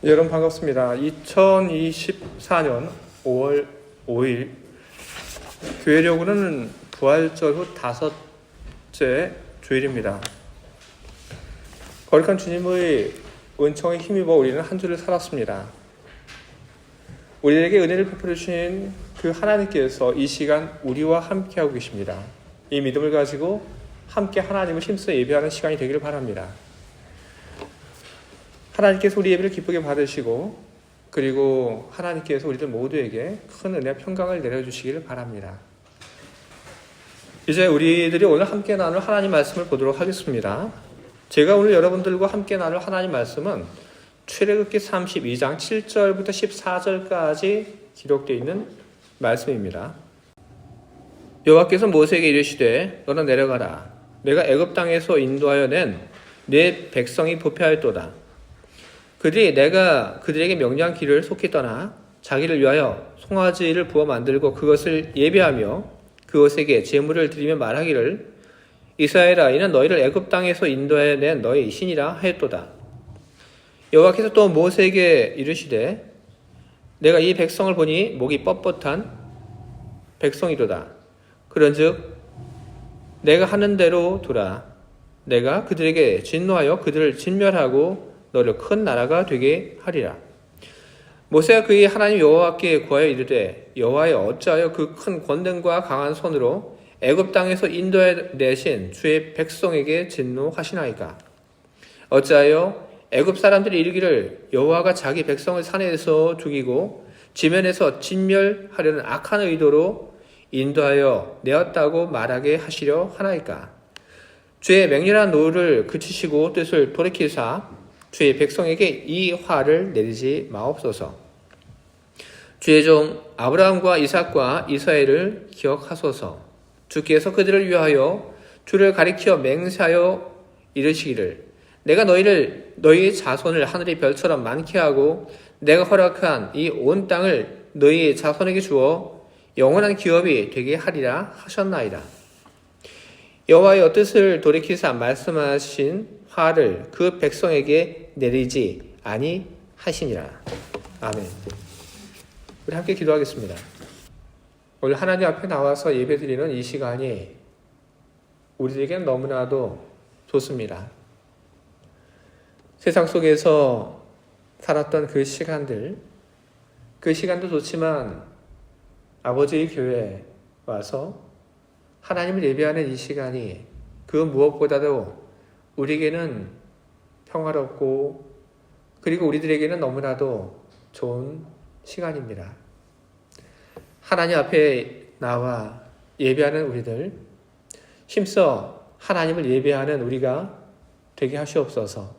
여러분 반갑습니다. 2024년 5월 5일 교회력으로는 부활절 후 다섯째 주일입니다. 거룩한 주님의 은총에 힘입어 우리는 한 주를 살았습니다. 우리에게 은혜를 베풀어 주신 그 하나님께서 이 시간 우리와 함께하고 계십니다. 이 믿음을 가지고 함께 하나님을 힘써 예배하는 시간이 되기를 바랍니다. 하나님께서 우리 예배를 기쁘게 받으시고 그리고 하나님께서 우리들 모두에게 큰 은혜와 평강을 내려주시기를 바랍니다. 이제 우리들이 오늘 함께 나눌 하나님 말씀을 보도록 하겠습니다. 제가 오늘 여러분들과 함께 나눌 하나님 말씀은 출애굽기 32장 7절부터 14절까지 기록되어 있는 말씀입니다. 여호와께서 모세에게 이르시되 너는 내려가라. 내가 애굽 땅에서 인도하여 낸 내 백성이 부패하였도다. 그들이 내가 그들에게 명령한 길을 속히 떠나 자기를 위하여 송아지를 부어 만들고 그것을 예배하며 그것에게 제물을 드리며 말하기를 이스라엘아 이는 너희를 애굽 땅에서 인도해 낸 너희 신이라 하였도다. 여호와께서 또 모세에게 이르시되 내가 이 백성을 보니 목이 뻣뻣한 백성이로다. 그런즉 내가 하는 대로 두라. 내가 그들에게 진노하여 그들을 진멸하고 너를 큰 나라가 되게 하리라. 모세가 그의 하나님 여호와께 구하여 이르되 여호와여 어찌하여 그 큰 권능과 강한 손으로 애굽 땅에서 인도해 내신 주의 백성에게 진노하시나이까. 어찌하여 애굽 사람들이 이르기를 여호와가 자기 백성을 산에서 죽이고 지면에서 진멸하려는 악한 의도로 인도하여 내었다고 말하게 하시려 하나이까. 주의 맹렬한 노를 그치시고 뜻을 돌이키사 주의 백성에게 이 화를 내리지 마옵소서. 주의 종 아브라함과 이삭과 이스라엘을 기억하소서. 주께서 그들을 위하여 주를 가리켜 맹세하여 이르시기를 내가 너희의 자손을 하늘의 별처럼 많게 하고 내가 허락한 이 온 땅을 너희의 자손에게 주어 영원한 기업이 되게 하리라 하셨나이다. 여호와의 뜻을 돌이키사 말씀하신 화를 그 백성에게 내리지 아니하시니라. 아멘. 우리 함께 기도하겠습니다. 오늘 하나님 앞에 나와서 예배드리는 이 시간이 우리에게는 너무나도 좋습니다. 세상 속에서 살았던 그 시간도 좋지만 아버지의 교회에 와서 하나님을 예배하는 이 시간이 그 무엇보다도 우리에게는 평화롭고 그리고 우리들에게는 너무나도 좋은 시간입니다. 하나님 앞에 나와 예배하는 우리들 힘써 하나님을 예배하는 우리가 되게 하시옵소서.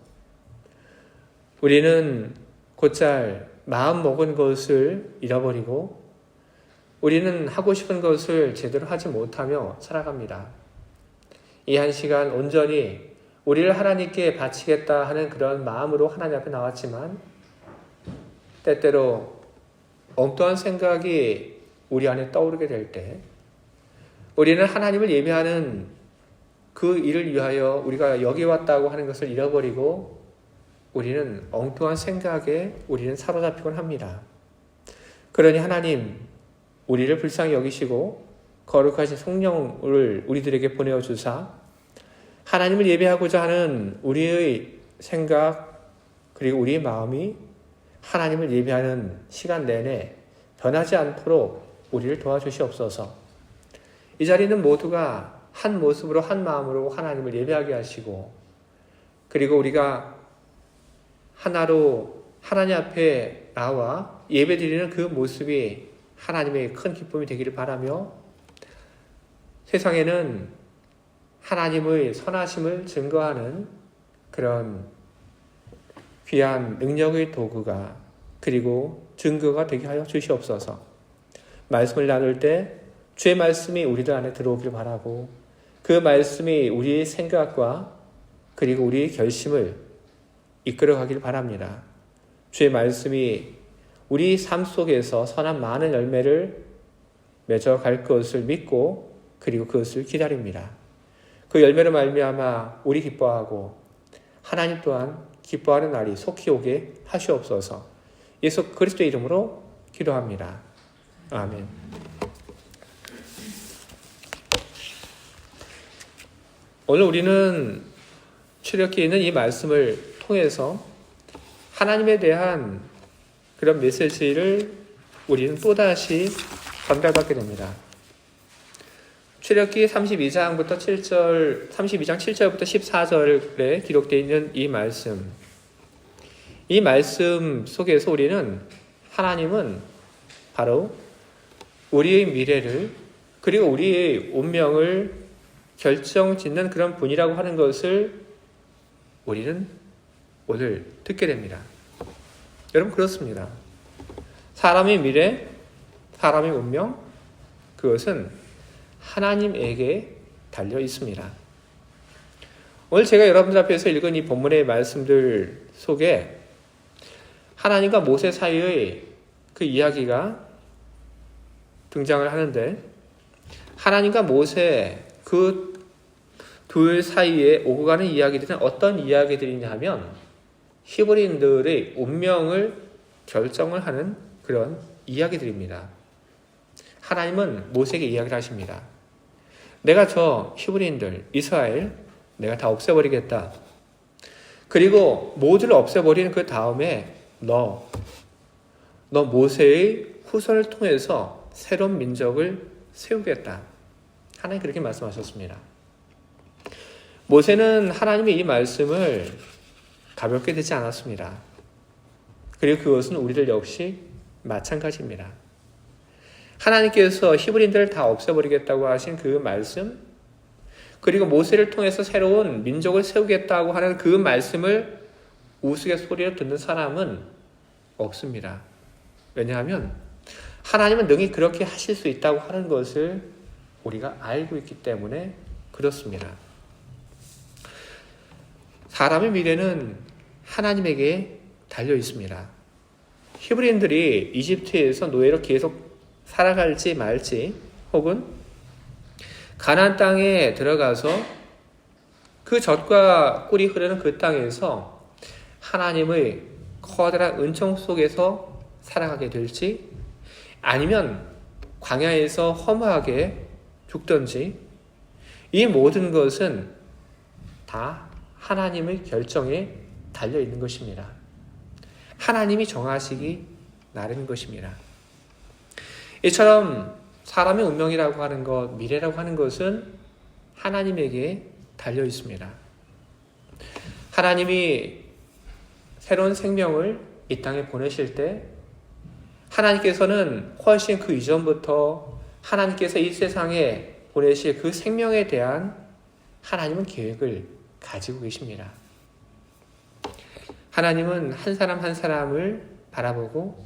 우리는 곧잘 마음 먹은 것을 잃어버리고 우리는 하고 싶은 것을 제대로 하지 못하며 살아갑니다. 이 한 시간 온전히 우리를 하나님께 바치겠다 하는 그런 마음으로 하나님 앞에 나왔지만 때때로 엉뚱한 생각이 우리 안에 떠오르게 될 때 우리는 하나님을 예배하는 그 일을 위하여 우리가 여기 왔다고 하는 것을 잃어버리고 우리는 엉뚱한 생각에 우리는 사로잡히곤 합니다. 그러니 하나님 우리를 불쌍히 여기시고 거룩하신 성령을 우리들에게 보내어 주사 하나님을 예배하고자 하는 우리의 생각 그리고 우리의 마음이 하나님을 예배하는 시간 내내 변하지 않도록 우리를 도와주시옵소서. 이 자리는 모두가 한 모습으로 한 마음으로 하나님을 예배하게 하시고 그리고 우리가 하나로 하나님 앞에 나와 예배드리는 그 모습이 하나님의 큰 기쁨이 되기를 바라며 세상에는 하나님의 선하심을 증거하는 그런 귀한 능력의 도구가 그리고 증거가 되게 하여 주시옵소서. 말씀을 나눌 때 주의 말씀이 우리들 안에 들어오기를 바라고 그 말씀이 우리의 생각과 그리고 우리의 결심을 이끌어가기를 바랍니다. 주의 말씀이 우리 삶 속에서 선한 많은 열매를 맺어갈 것을 믿고 그리고 그것을 기다립니다. 그 열매로 말미암아 우리 기뻐하고 하나님 또한 기뻐하는 날이 속히 오게 하시옵소서. 예수 그리스도의 이름으로 기도합니다. 아멘. 오늘 우리는 출애굽기에 있는 이 말씀을 통해서 하나님에 대한 그런 메시지를 우리는 또다시 전달받게 됩니다. 출애굽기 32장 7절부터 14절에 기록되어 있는 이 말씀 속에서 우리는 하나님은 바로 우리의 미래를 그리고 우리의 운명을 결정짓는 그런 분이라고 하는 것을 우리는 오늘 듣게 됩니다. 여러분 그렇습니다. 사람의 미래, 사람의 운명, 그것은 하나님에게 달려 있습니다. 오늘 제가 여러분들 앞에서 읽은 이 본문의 말씀들 속에 하나님과 모세 사이의 그 이야기가 등장을 하는데, 하나님과 모세 그 둘 사이에 오고 가는 이야기들은 어떤 이야기들이냐 하면 히브리인들의 운명을 결정을 하는 그런 이야기들입니다. 하나님은 모세에게 이야기를 하십니다. 내가 저 히브리인들, 이스라엘 내가 다 없애버리겠다. 그리고 모두를 없애버리는 그 다음에 너 모세의 후손을 통해서 새로운 민족을 세우겠다. 하나님 그렇게 말씀하셨습니다. 모세는 하나님의 이 말씀을 가볍게 듣지 않았습니다. 그리고 그것은 우리들 역시 마찬가지입니다. 하나님께서 히브리인들을 다 없애버리겠다고 하신 그 말씀, 그리고 모세를 통해서 새로운 민족을 세우겠다고 하는 그 말씀을 우스갯소리로 듣는 사람은 없습니다. 왜냐하면 하나님은 능히 그렇게 하실 수 있다고 하는 것을 우리가 알고 있기 때문에 그렇습니다. 사람의 미래는 하나님에게 달려 있습니다. 히브리인들이 이집트에서 노예로 계속 살아갈지 말지, 혹은 가나안 땅에 들어가서 그 젖과 꿀이 흐르는 그 땅에서 하나님의 커다란 은총 속에서 살아가게 될지, 아니면 광야에서 허무하게 죽든지, 이 모든 것은 다 하나님의 결정에 달려 있는 것입니다. 하나님이 정하시기 나름인 것입니다. 이처럼 사람의 운명이라고 하는 것, 미래라고 하는 것은 하나님에게 달려 있습니다. 하나님이 새로운 생명을 이 땅에 보내실 때 하나님께서는 훨씬 그 이전부터 하나님께서 이 세상에 보내실 그 생명에 대한 하나님은 계획을 가지고 계십니다. 하나님은 한 사람 한 사람을 바라보고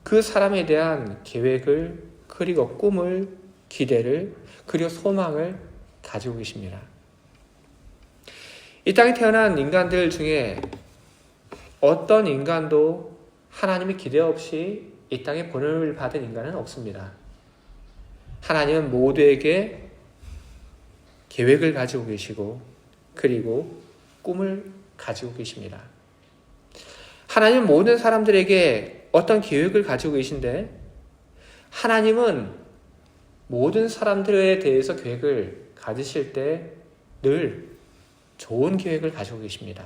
그 사람에 대한 계획을, 그리고 꿈을, 기대를, 그리고 소망을 가지고 계십니다. 이 땅에 태어난 인간들 중에 어떤 인간도 하나님의 기대 없이 이 땅에 보냄을 받은 인간은 없습니다. 하나님은 모두에게 계획을 가지고 계시고, 그리고 꿈을 가지고 계십니다. 하나님은 모든 사람들에게 어떤 계획을 가지고 계신데, 하나님은 모든 사람들에 대해서 계획을 가지실 때 늘 좋은 계획을 가지고 계십니다.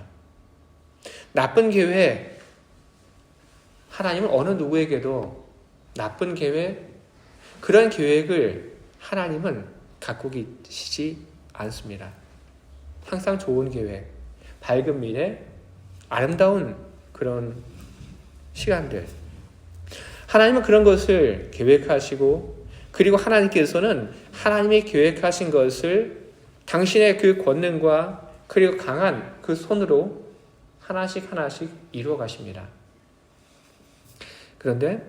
나쁜 계획, 하나님은 어느 누구에게도 나쁜 계획, 그런 계획을 하나님은 갖고 계시지 않습니다. 항상 좋은 계획, 밝은 미래, 아름다운 그런 시간들, 하나님은 그런 것을 계획하시고, 그리고 하나님께서는 하나님이 계획하신 것을 당신의 그 권능과 그리고 강한 그 손으로 하나씩 하나씩 이루어 가십니다. 그런데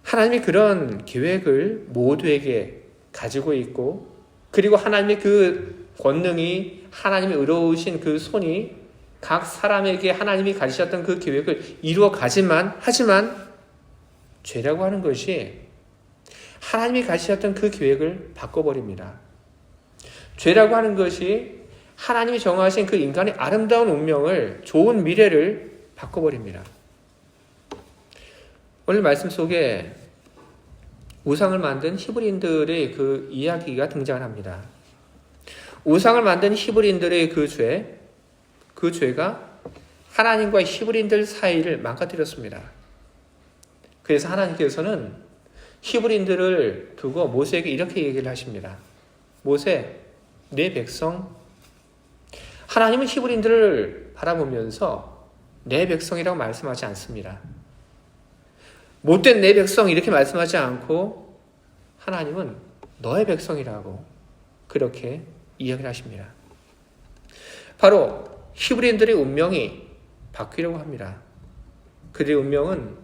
하나님이 그런 계획을 모두에게 가지고 있고, 그리고 하나님의 그 권능이, 하나님의 의로우신 그 손이 각 사람에게 하나님이 가지셨던 그 계획을 이루어 가지만, 하지만 죄라고 하는 것이 하나님이 가지셨던 그 계획을 바꿔버립니다. 죄라고 하는 것이 하나님이 정하신 그 인간의 아름다운 운명을, 좋은 미래를 바꿔버립니다. 오늘 말씀 속에 우상을 만든 히브리인들의 그 이야기가 등장을 합니다. 우상을 만든 히브리인들의 그 죄가 하나님과 히브리인들 사이를 망가뜨렸습니다. 그래서 하나님께서는 히브리인들을 두고 모세에게 이렇게 얘기를 하십니다. 모세, 내 백성, 하나님은 히브리인들을 바라보면서 내 백성이라고 말씀하지 않습니다. 못된 내 백성 이렇게 말씀하지 않고 하나님은 너의 백성이라고 그렇게 이야기를 하십니다. 바로 히브리인들의 운명이 바뀌려고 합니다. 그들의 운명은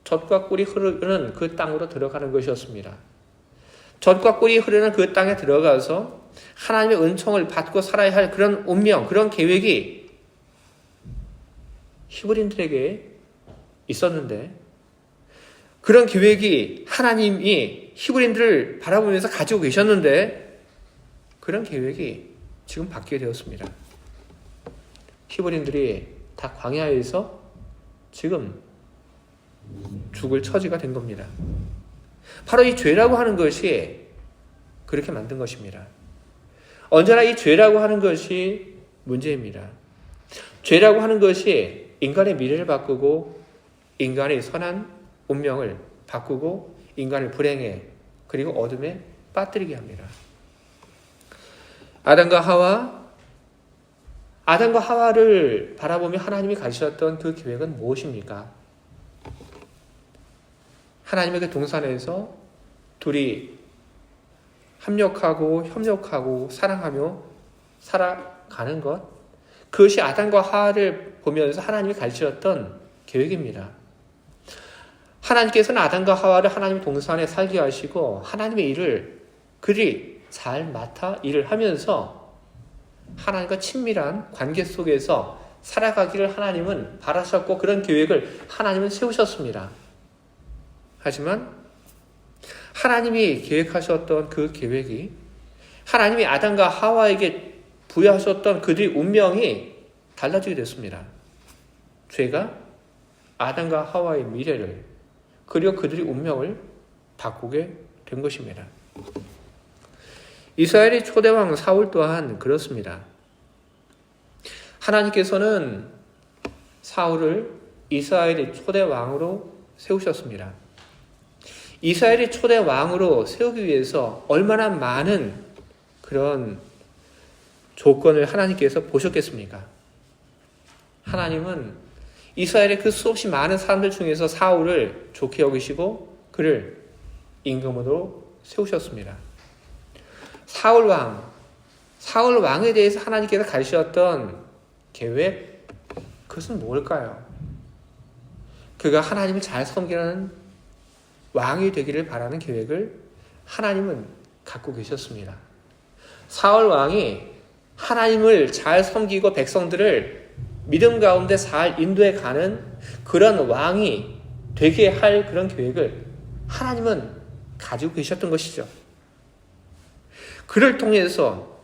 젖과 꿀이 흐르는 그 땅으로 들어가는 것이었습니다. 젖과 꿀이 흐르는 그 땅에 들어가서 하나님의 은총을 받고 살아야 할 그런 운명, 그런 계획이 히브리인들에게 있었는데, 그런 계획이 하나님이 히브리인들을 바라보면서 가지고 계셨는데, 그런 계획이 지금 바뀌게 되었습니다. 히브리인들이 다 광야에서 지금 죽을 처지가 된 겁니다. 바로 이 죄라고 하는 것이 그렇게 만든 것입니다. 언제나 이 죄라고 하는 것이 문제입니다. 죄라고 하는 것이 인간의 미래를 바꾸고 인간의 선한 운명을 바꾸고 인간을 불행에 그리고 어둠에 빠뜨리게 합니다. 아담과 하와를 바라보며 하나님이 가지셨던 그 계획은 무엇입니까? 하나님의 그 동산에서 둘이 협력하고 사랑하며 살아가는 것, 그것이 아담과 하와를 보면서 하나님이 가르치셨던 계획입니다. 하나님께서는 아담과 하와를 하나님의 동산에 살게 하시고 하나님의 일을 그들이 잘 맡아 일을 하면서 하나님과 친밀한 관계 속에서 살아가기를 하나님은 바라셨고 그런 계획을 하나님은 세우셨습니다. 하지만 하나님이 계획하셨던 그 계획이, 하나님이 아담과 하와에게 부여하셨던 그들의 운명이 달라지게 됐습니다. 죄가 아담과 하와의 미래를 그리고 그들의 운명을 바꾸게 된 것입니다. 이스라엘의 초대왕 사울 또한 그렇습니다. 하나님께서는 사울을 이스라엘의 초대왕으로 세우셨습니다. 이스라엘의 초대왕으로 세우기 위해서 얼마나 많은 그런 조건을 하나님께서 보셨겠습니까? 하나님은 이스라엘의 그 수없이 많은 사람들 중에서 사울을 좋게 여기시고 그를 임금으로 세우셨습니다. 사울 왕에 대해서 하나님께서 가르치셨던 계획, 그것은 뭘까요? 그가 하나님을 잘 섬기는 왕이 되기를 바라는 계획을 하나님은 갖고 계셨습니다. 사울 왕이 하나님을 잘 섬기고 백성들을 믿음 가운데 잘 인도해 가는 그런 왕이 되게 할 그런 계획을 하나님은 가지고 계셨던 것이죠. 그를 통해서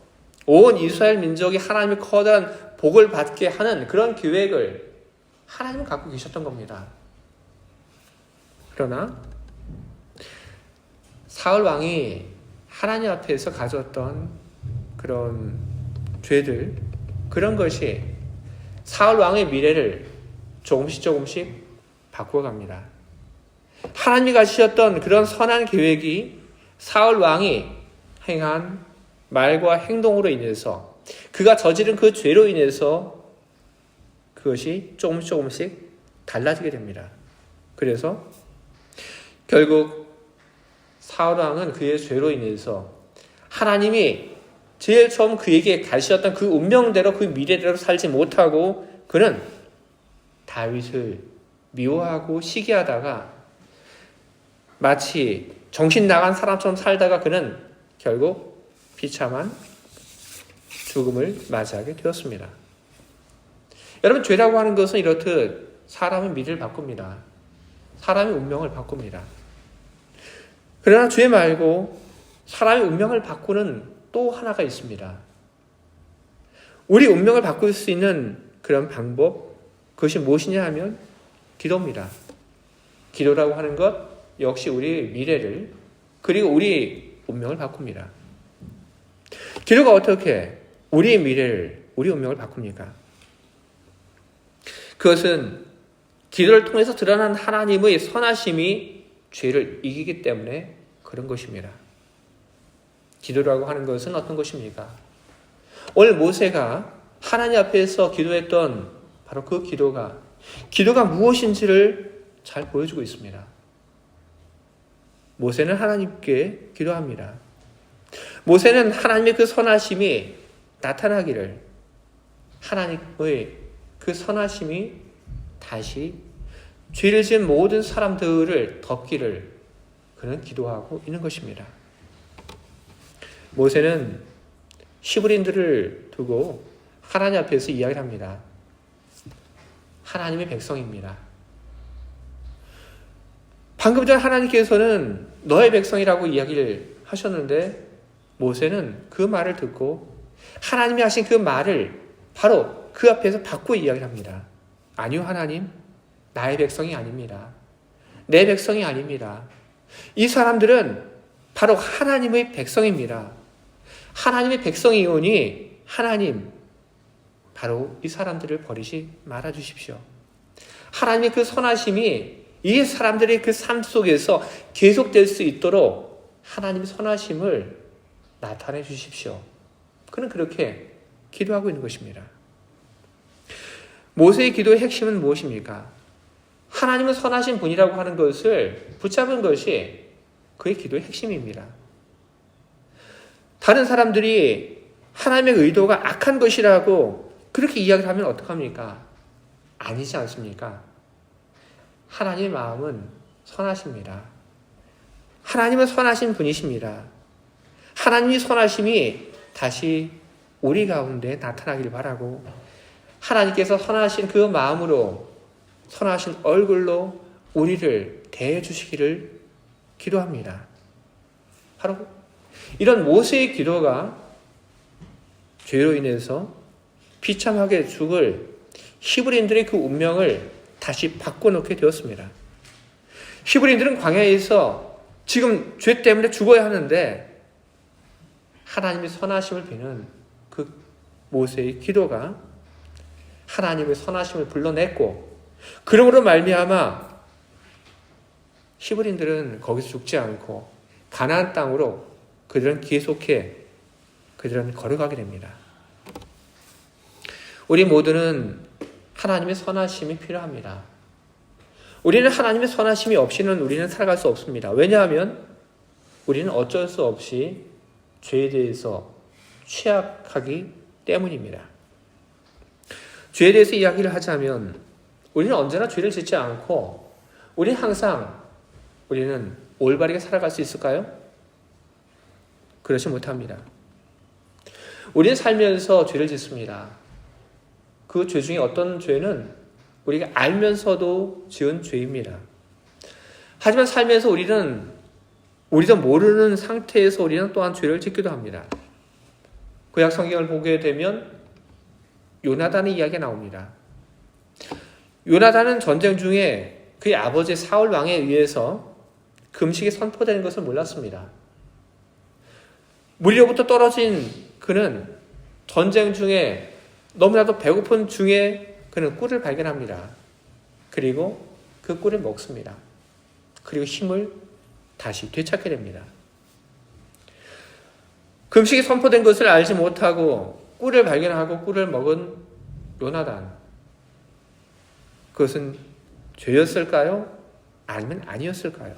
온 이스라엘 민족이 하나님의 커다란 복을 받게 하는 그런 계획을 하나님은 갖고 계셨던 겁니다. 그러나 사울 왕이 하나님 앞에서 가졌던 그런 죄들, 그런 것이 사울 왕의 미래를 조금씩 바꿔갑니다. 하나님이 가지셨던 그런 선한 계획이 사울 왕이 행한 말과 행동으로 인해서, 그가 저지른 그 죄로 인해서 그것이 조금씩 달라지게 됩니다. 그래서 결국 사울 왕은 그의 죄로 인해서 하나님이 제일 처음 그에게 가르치셨던 그 운명대로 그 미래대로 살지 못하고 그는 다윗을 미워하고 시기하다가 마치 정신 나간 사람처럼 살다가 그는 결국 비참한 죽음을 맞이하게 되었습니다. 여러분, 죄라고 하는 것은 이렇듯 사람의 미래를 바꿉니다. 사람의 운명을 바꿉니다. 그러나 죄 말고 사람의 운명을 바꾸는 또 하나가 있습니다. 우리 운명을 바꿀 수 있는 그런 방법, 그것이 무엇이냐 하면 기도입니다. 기도라고 하는 것 역시 우리 미래를 그리고 우리 운명을 바꿉니다. 기도가 어떻게 우리의 미래를, 우리 운명을 바꿉니까? 그것은 기도를 통해서 드러난 하나님의 선하심이 죄를 이기기 때문에 그런 것입니다. 기도라고 하는 것은 어떤 것입니까? 오늘 모세가 하나님 앞에서 기도했던 바로 그 기도가 무엇인지를 잘 보여주고 있습니다. 모세는 하나님께 기도합니다. 모세는 하나님의 그 선하심이 나타나기를, 하나님의 그 선하심이 다시 죄를 지은 모든 사람들을 덮기를 그는 기도하고 있는 것입니다. 모세는 히브리인들을 두고 하나님 앞에서 이야기를 합니다. 하나님의 백성입니다. 방금 전 하나님께서는 너의 백성이라고 이야기를 하셨는데 모세는 그 말을 듣고 하나님이 하신 그 말을 바로 그 앞에서 바꾸어 이야기를 합니다. 아니요, 하나님, 나의 백성이 아닙니다. 내 백성이 아닙니다. 이 사람들은 바로 하나님의 백성입니다. 하나님의 백성이오니 하나님, 바로 이 사람들을 버리지 말아주십시오. 하나님의 그 선하심이 이 사람들의 그 삶 속에서 계속될 수 있도록 하나님의 선하심을 나타내 주십시오. 그는 그렇게 기도하고 있는 것입니다. 모세의 기도의 핵심은 무엇입니까? 하나님은 선하신 분이라고 하는 것을 붙잡은 것이 그의 기도의 핵심입니다. 다른 사람들이 하나님의 의도가 악한 것이라고 그렇게 이야기를 하면 어떡합니까? 아니지 않습니까? 하나님의 마음은 선하십니다. 하나님은 선하신 분이십니다. 하나님의 선하심이 다시 우리 가운데 나타나기를 바라고 하나님께서 선하신 그 마음으로 선하신 얼굴로 우리를 대해 주시기를 기도합니다. 바로 이런 모세의 기도가 죄로 인해서 비참하게 죽을 히브리인들의 그 운명을 다시 바꿔놓게 되었습니다. 히브리인들은 광야에서 지금 죄 때문에 죽어야 하는데 하나님의 선하심을 비는 그 모세의 기도가 하나님의 선하심을 불러냈고 그러므로 말미암아 히브리인들은 거기서 죽지 않고 가나안 땅으로 그들은 계속해 그들은 걸어가게 됩니다. 우리 모두는 하나님의 선하심이 필요합니다. 우리는 하나님의 선하심이 없이는 우리는 살아갈 수 없습니다. 왜냐하면 우리는 어쩔 수 없이 죄에 대해서 취약하기 때문입니다. 죄에 대해서 이야기를 하자면 우리는 언제나 죄를 짓지 않고 우리는 올바르게 살아갈 수 있을까요? 그렇지 못합니다. 우리는 살면서 죄를 짓습니다. 그 죄 중에 어떤 죄는 우리가 알면서도 지은 죄입니다. 하지만 살면서 우리도 모르는 상태에서 우리는 또한 죄를 짓기도 합니다. 구약 성경을 보게 되면 요나단의 이야기가 나옵니다. 요나단은 전쟁 중에 그의 아버지 사울 왕에 의해서 금식이 선포되는 것을 몰랐습니다. 무리로부터 떨어진 그는 전쟁 중에 너무나도 배고픈 중에 그는 꿀을 발견합니다. 그리고 그 꿀을 먹습니다. 그리고 힘을 다시 되찾게 됩니다. 금식이 선포된 것을 알지 못하고 꿀을 발견하고 꿀을 먹은 요나단. 그것은 죄였을까요? 아니면 아니었을까요?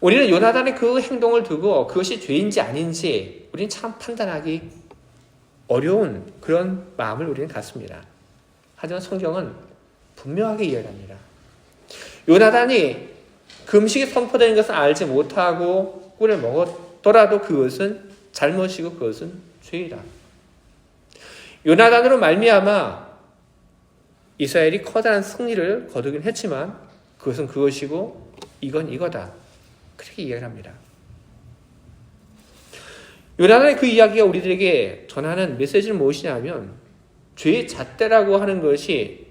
우리는 요나단의 그 행동을 두고 그것이 죄인지 아닌지 우리는 참 판단하기 어려운 그런 마음을 우리는 갖습니다. 하지만 성경은 분명하게 이야기합니다. 요나단이 금식이 선포되는 것을 알지 못하고 꿀을 먹었더라도 그것은 잘못이고 그것은 죄이다. 요나단으로 말미암아 이스라엘이 커다란 승리를 거두긴 했지만 그것은 그것이고 이건 이거다. 그렇게 이야기를 합니다. 요나단의 그 이야기가 우리들에게 전하는 메시지는 무엇이냐면 죄의 잣대라고 하는 것이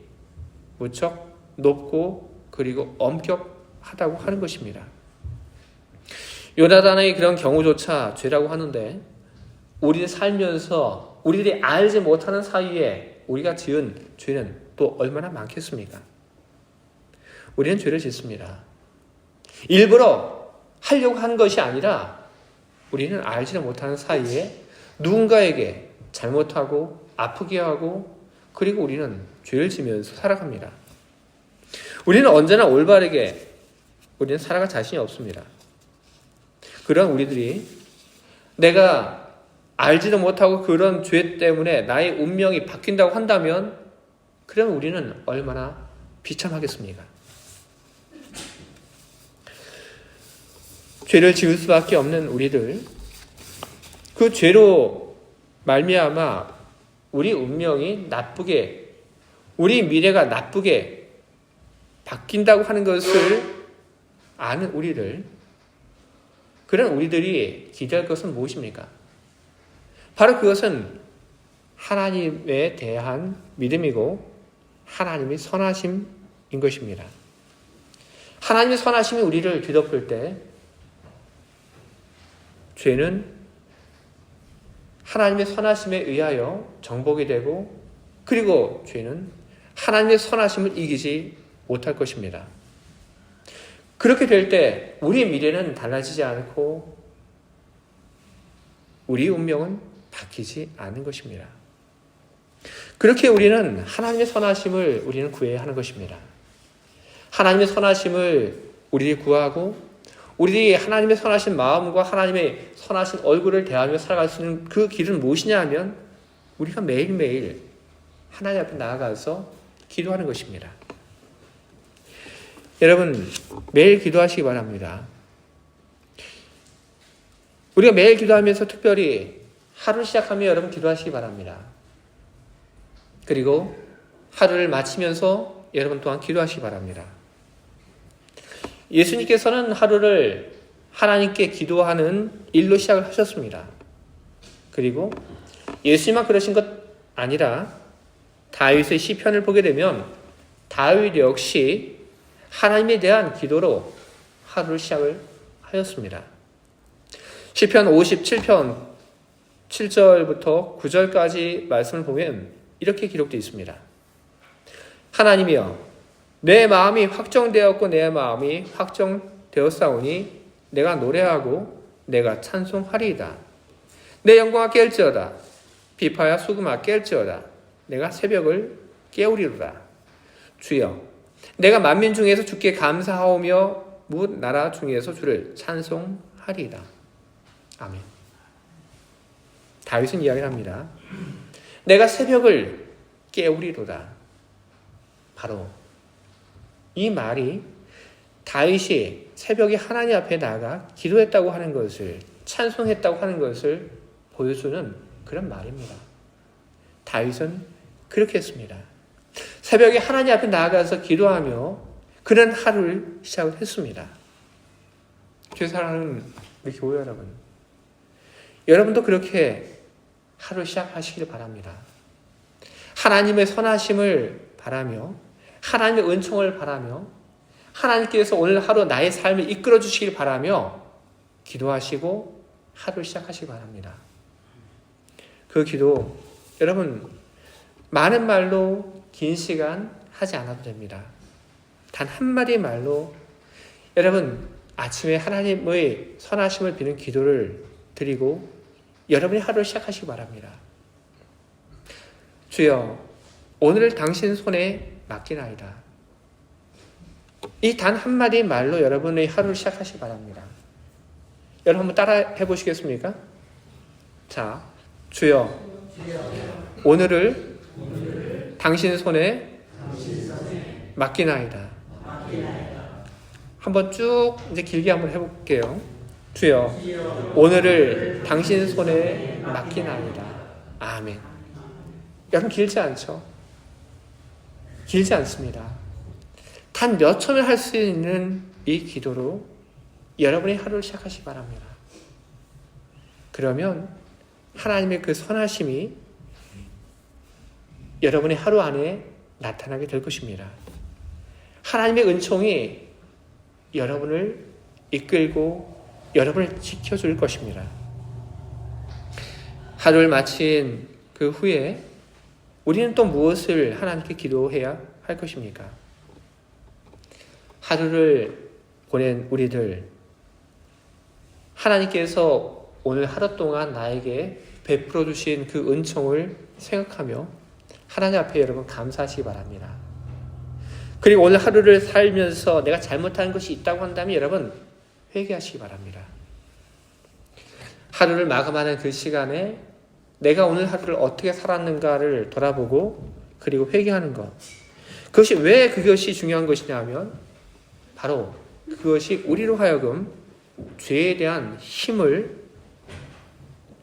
무척 높고 그리고 엄격하다고 하는 것입니다. 요나단의 그런 경우조차 죄라고 하는데 우리는 살면서 우리들이 알지 못하는 사이에 우리가 지은 죄는 또 얼마나 많겠습니까? 우리는 죄를 짓습니다. 일부러 하려고 하는 것이 아니라 우리는 알지도 못하는 사이에 누군가에게 잘못하고 아프게 하고 그리고 우리는 죄를 지면서 살아갑니다. 우리는 언제나 올바르게 우리는 살아갈 자신이 없습니다. 그런 우리들이 내가 알지도 못하고 그런 죄 때문에 나의 운명이 바뀐다고 한다면 그럼 우리는 얼마나 비참하겠습니까? 죄를 지을 수밖에 없는 우리들, 그 죄로 말미암아 우리 운명이 나쁘게, 우리 미래가 나쁘게 바뀐다고 하는 것을 아는 우리들, 그런 우리들이 기대할 것은 무엇입니까? 바로 그것은 하나님에 대한 믿음이고 하나님의 선하심인 것입니다. 하나님의 선하심이 우리를 뒤덮을 때 죄는 하나님의 선하심에 의하여 정복이 되고 그리고 죄는 하나님의 선하심을 이기지 못할 것입니다. 그렇게 될 때 우리의 미래는 달라지지 않고 우리 운명은 바뀌지 않는 것입니다. 그렇게 우리는 하나님의 선하심을 우리는 구해야 하는 것입니다. 하나님의 선하심을 우리들이 구하고 우리들이 하나님의 선하신 마음과 하나님의 선하신 얼굴을 대하며 살아갈 수 있는 그 길은 무엇이냐 하면 우리가 매일매일 하나님 앞에 나아가서 기도하는 것입니다. 여러분 매일 기도하시기 바랍니다. 우리가 매일 기도하면서 특별히 하루를 시작하며 여러분 기도하시기 바랍니다. 그리고 하루를 마치면서 여러분 또한 기도하시기 바랍니다. 예수님께서는 하루를 하나님께 기도하는 일로 시작을 하셨습니다. 그리고 예수님만 그러신 것 아니라 다윗의 시편을 보게 되면 다윗 역시 하나님에 대한 기도로 하루를 시작을 하였습니다. 시편 57편 7절부터 9절까지 말씀을 보면 이렇게 기록되어 있습니다. 하나님이여 내 마음이 확정되었고 내 마음이 확정되었사오니 내가 노래하고 내가 찬송하리이다. 내 영광아 깰지어다. 비파야 수금아 깰지어다. 내가 새벽을 깨우리로다. 주여 내가 만민 중에서 주께 감사하오며 뭇 나라 중에서 주를 찬송하리이다. 아멘. 다윗은 이야기를 합니다. 내가 새벽을 깨우리로다. 바로 이 말이 다윗이 새벽에 하나님 앞에 나가 기도했다고 하는 것을 찬송했다고 하는 것을 보여주는 그런 말입니다. 다윗은 그렇게 했습니다. 새벽에 하나님 앞에 나아가서 기도하며 그런 하루를 시작을 했습니다. 제 사랑하는 우리 교회 여러분, 여러분도 그렇게 하루 시작하시길 바랍니다. 하나님의 선하심을 바라며 하나님의 은총을 바라며 하나님께서 오늘 하루 나의 삶을 이끌어 주시길 바라며 기도하시고 하루를 시작하시기 바랍니다. 그 기도 여러분 많은 말로 긴 시간 하지 않아도 됩니다. 단 한마디 말로 여러분 아침에 하나님의 선하심을 비는 기도를 드리고 여러분이 하루를 시작하시기 바랍니다. 주여 오늘을 당신 손에 맡기나이다. 이 단 한마디 말로 여러분의 하루를 시작하시기 바랍니다. 여러분 한번 따라 해보시겠습니까? 자, 주여 오늘을 당신 손에 맡기나이다. 한번 쭉 이제 길게 한번 해볼게요. 주여 오늘을 당신 손에 맡기나이다. 아멘. 여러분 길지 않죠? 길지 않습니다. 단 몇 초면 할 수 있는 이 기도로 여러분의 하루를 시작하시기 바랍니다. 그러면 하나님의 그 선하심이 여러분의 하루 안에 나타나게 될 것입니다. 하나님의 은총이 여러분을 이끌고 여러분을 지켜줄 것입니다. 하루를 마친 그 후에 우리는 또 무엇을 하나님께 기도해야 할 것입니까? 하루를 보낸 우리들, 하나님께서 오늘 하루 동안 나에게 베풀어 주신 그 은총을 생각하며 하나님 앞에 여러분 감사하시기 바랍니다. 그리고 오늘 하루를 살면서 내가 잘못한 것이 있다고 한다면 여러분 회개하시기 바랍니다. 하루를 마감하는 그 시간에 내가 오늘 하루를 어떻게 살았는가를 돌아보고 그리고 회개하는 것. 그것이 왜 그것이 중요한 것이냐 하면 바로 그것이 우리로 하여금 죄에 대한 힘을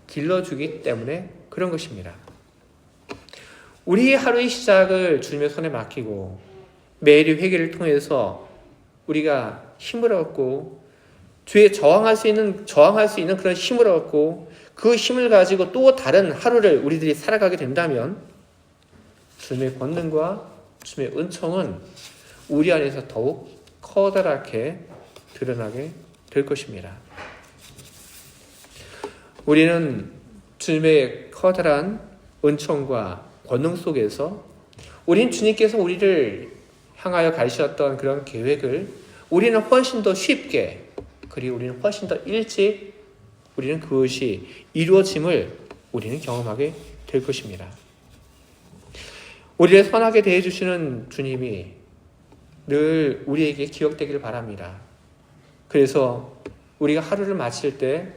길러주기 때문에 그런 것입니다. 우리의 하루의 시작을 주님의 손에 맡기고 매일의 회개를 통해서 우리가 힘을 얻고 죄에 저항할 수 있는 그런 힘을 얻고 그 힘을 가지고 또 다른 하루를 우리들이 살아가게 된다면 주님의 권능과 주님의 은총은 우리 안에서 더욱 커다랗게 드러나게 될 것입니다. 우리는 주님의 커다란 은총과 권능 속에서 우리는 주님께서 우리를 향하여 가르쳤던 그런 계획을 우리는 훨씬 더 쉽게 그리고 우리는 훨씬 더 일찍 우리는 그것이 이루어짐을 우리는 경험하게 될 것입니다. 우리를 선하게 대해주시는 주님이 늘 우리에게 기억되기를 바랍니다. 그래서 우리가 하루를 마칠 때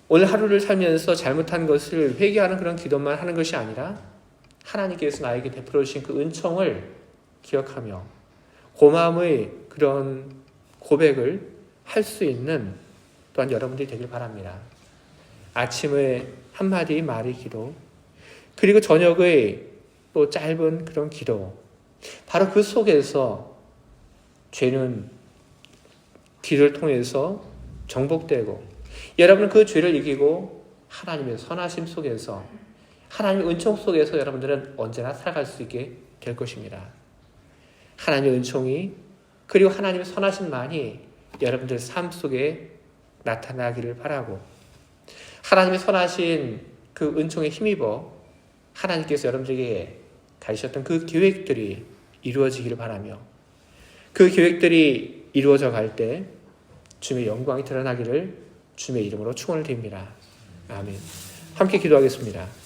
오늘 하루를 살면서 잘못한 것을 회개하는 그런 기도만 하는 것이 아니라 하나님께서 나에게 베풀어 주신 그 은총을 기억하며 고마움의 그런 고백을 할 수 있는 또한 여러분들이 되길 바랍니다. 아침의 한마디 말의 기도, 그리고 저녁의 또 짧은 그런 기도, 바로 그 속에서 죄는 기도를 통해서 정복되고 여러분은 그 죄를 이기고 하나님의 선하심 속에서 하나님의 은총 속에서 여러분들은 언제나 살아갈 수 있게 될 것입니다. 하나님의 은총이 그리고 하나님의 선하심만이 여러분들 삶 속에 나타나기를 바라고 하나님의 선하신 그 은총에 힘입어 하나님께서 여러분들에게 가르치셨던 그 계획들이 이루어지기를 바라며 그 계획들이 이루어져 갈 때 주님의 영광이 드러나기를 주님의 이름으로 축원을 드립니다. 아멘. 함께 기도하겠습니다.